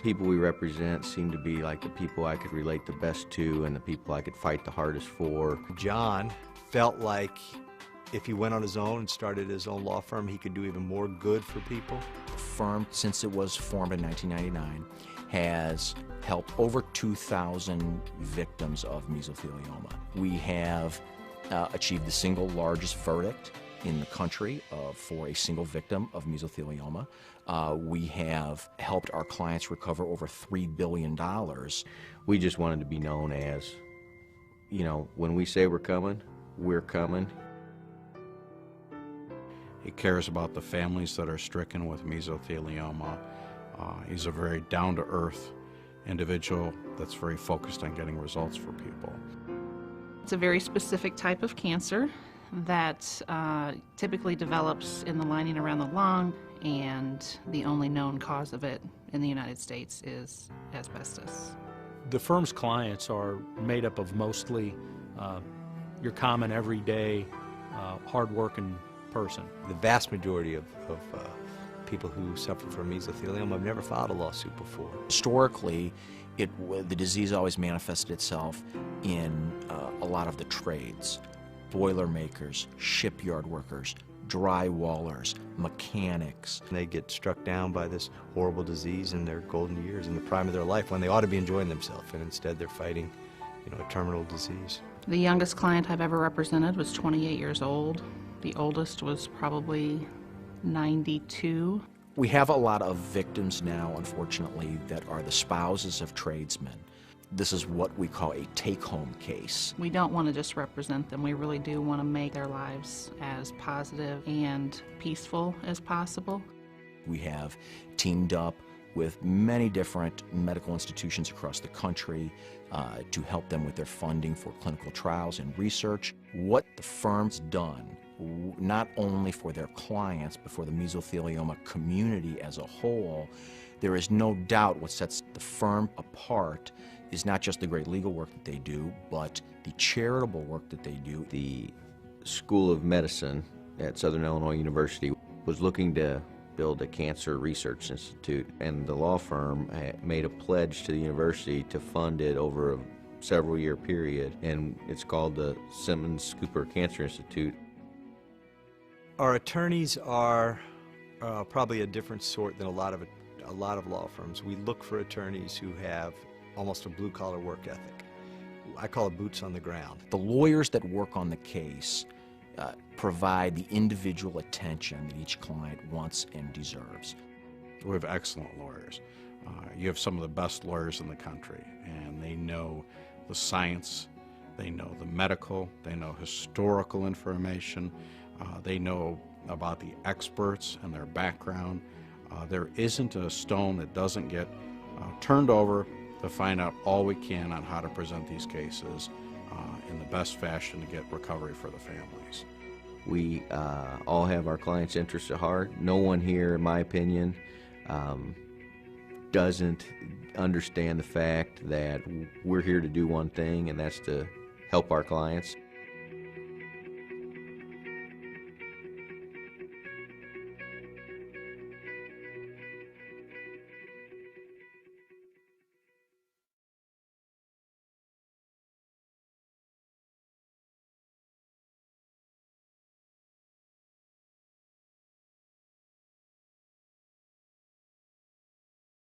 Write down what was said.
People we represent seem to be like the people I could relate the best to and the people I could fight the hardest for. John felt like if he went on his own and started his own law firm, he could do even more good for people. The firm, since it was formed in 1999, has helped over 2,000 victims of mesothelioma. We have achieved the single largest verdict in the country for a single victim of mesothelioma. We have helped our clients recover over $3 billion. We just wanted to be known as, you know, when we say we're coming, we're coming. He cares about the families that are stricken with mesothelioma. He's a very down-to-earth individual that's very focused on getting results for people. It's a very specific type of cancer that typically develops in the lining around the lung, and the only known cause of it in the United States is asbestos. The firm's clients are made up of mostly your common, everyday, hard-working person. The vast majority of people who suffer from mesothelioma have never filed a lawsuit before. Historically, the disease always manifested itself in a lot of the trades. Boiler makers, shipyard workers, drywallers, mechanics. They get struck down by this horrible disease in their golden years, in the prime of their life, when they ought to be enjoying themselves, and instead they're fighting, you know, a terminal disease. The youngest client I've ever represented was 28 years old. The oldest was probably 92. We have a lot of victims now, unfortunately, that are the spouses of tradesmen. This is what we call a take-home case. We don't want to just represent them. We really do want to make their lives as positive and peaceful as possible. We have teamed up with many different medical institutions across the country to help them with their funding for clinical trials and research. What the firm's done, not only for their clients, but for the mesothelioma community as a whole, there is no doubt what sets the firm apart is not just the great legal work that they do, but the charitable work that they do. The School of Medicine at Southern Illinois University was looking to build a cancer research institute, and the law firm made a pledge to the university to fund it over a several-year period, and it's called the Simmons Cooper Cancer Institute. Our attorneys are probably a different sort than a lot of law firms. We look for attorneys who have almost a blue-collar work ethic. I call it boots on the ground. The lawyers that work on the case provide the individual attention that each client wants and deserves. We have excellent lawyers. You have some of the best lawyers in the country, and they know the science, they know the medical, they know historical information, they know about the experts and their background. There isn't a stone that doesn't get turned over to find out all we can on how to present these cases in the best fashion to get recovery for the families. We all have our clients' interests at heart. No one here, in my opinion, doesn't understand the fact that we're here to do one thing, and that's to help our clients.